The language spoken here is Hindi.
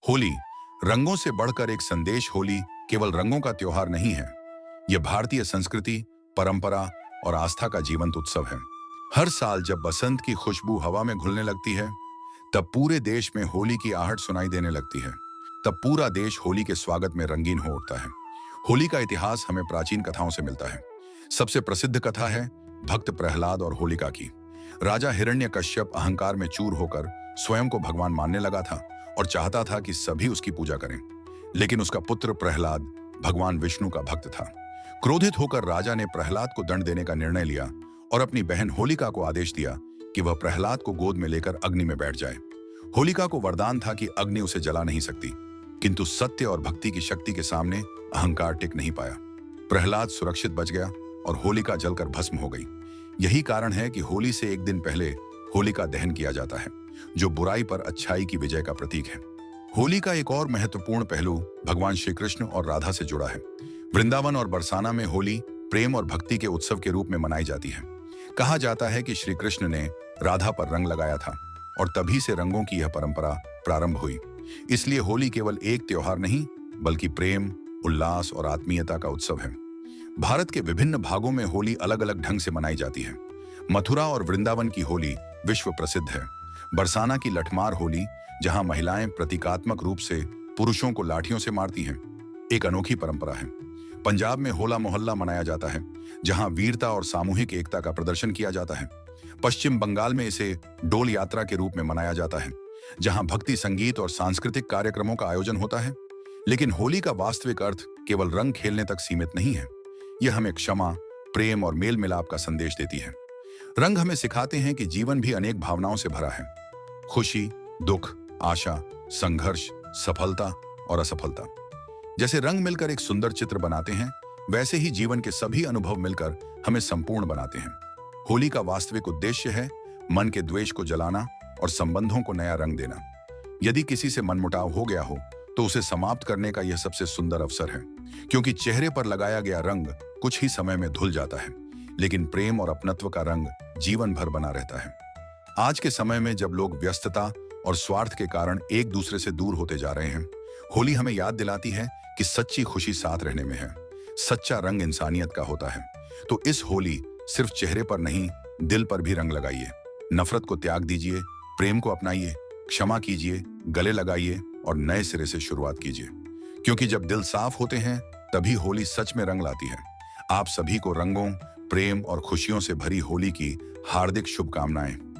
होली रंगों से बढ़कर एक संदेश। होली केवल रंगों का त्योहार नहीं है, यह भारतीय संस्कृति, परंपरा और आस्था का जीवंत उत्सव है। हर साल जब बसंत की खुशबू हवा में घुलने लगती है, तब पूरे देश में होली की आहट सुनाई देने लगती है। तब पूरा देश होली के स्वागत में रंगीन हो उठता है। होली का इतिहास हमें प्राचीन कथाओं से मिलता है। सबसे प्रसिद्ध कथा है भक्त प्रहलाद और होलिका की। राजा हिरण्यकश्यप अहंकार में चूर होकर स्वयं को भगवान मानने लगा था और चाहता था कि सभी उसकी पूजा करें। लेकिन उसका पुत्र प्रहलाद भगवान विष्णु का भक्त था। क्रोधित होकर राजा ने प्रहलाद को दंड देने का निर्णय लिया और अपनी बहन होलिका को आदेश दिया कि वह प्रहलाद को गोद में लेकर अग्नि में बैठ जाए। होलिका को वरदान था कि अग्नि उसे जला नहीं सकती, किंतु सत्य और भक्ति की शक्ति के सामने अहंकार टिक नहीं पाया। प्रहलाद सुरक्षित बच गया और होलिका जलकर भस्म हो गई। यही कारण है कि होली से एक दिन पहले होलिका दहन किया जाता है, जो बुराई पर अच्छाई की विजय का प्रतीक है। होली का एक और महत्वपूर्ण पहलू भगवान श्री कृष्ण और राधा से जुड़ा है। वृंदावन और बरसाना में होली प्रेम और भक्ति के उत्सव के रूप में मनाई जाती है। कहा जाता है कि श्री कृष्ण ने राधा पर रंग लगाया था और तभी से रंगों की यह परंपरा प्रारंभ हुई। इसलिए होली केवल एक त्योहार नहीं, बल्कि प्रेम, उल्लास और आत्मीयता का उत्सव है। भारत के विभिन्न भागों में होली अलग अलग ढंग से मनाई जाती है। मथुरा और वृंदावन की होली विश्व प्रसिद्ध है। बरसाना की लठमार होली, जहां महिलाएं प्रतीकात्मक रूप से पुरुषों को लाठियों से मारती हैं, एक अनोखी परंपरा है। पंजाब में होला मोहल्ला मनाया जाता है, जहां वीरता और सामूहिक एकता का प्रदर्शन किया जाता है। पश्चिम बंगाल में इसे डोल यात्रा के रूप में मनाया जाता है, जहां भक्ति संगीत और सांस्कृतिक कार्यक्रमों का आयोजन होता है। लेकिन होली का वास्तविक अर्थ केवल रंग खेलने तक सीमित नहीं है। यह हमें क्षमा, प्रेम और मेल मिलाप का संदेश देती है। रंग हमें सिखाते हैं कि जीवन भी अनेक भावनाओं से भरा है। खुशी, दुख, आशा, संघर्ष, सफलता और असफलता। जैसे रंग मिलकर एक सुंदर चित्र बनाते हैं, वैसे ही जीवन के सभी अनुभव मिलकर हमें संपूर्ण बनाते हैं। होली का वास्तविक उद्देश्य है मन के द्वेष को जलाना और संबंधों को नया रंग देना। यदि किसी से मनमुटाव हो गया हो, तो उसे समाप्त करने का यह सबसे सुंदर अवसर है, क्योंकि चेहरे पर लगाया गया रंग कुछ ही समय में धुल जाता है, लेकिन प्रेम और अपनत्व का रंग जीवन भर बना रहता है। आज के समय में जब लोग व्यस्तता और स्वार्थ के कारण एक दूसरे से दूर होते जा रहे हैं, होली हमें याद दिलाती है कि सच्ची खुशी साथ रहने में है। सच्चा रंग इंसानियत का होता है। तो इस होली सिर्फ चेहरे पर नहीं, दिल पर भी रंग लगाइए। नफरत को त्याग दीजिए, प्रेम को अपनाइए, क्षमा कीजिए, गले लगाइए और नए सिरे से शुरुआत कीजिए। क्योंकि जब दिल साफ होते हैं, तभी होली सच में रंग लाती है। आप सभी को रंगों, प्रेम और खुशियों से भरी होली की हार्दिक शुभकामनाएं।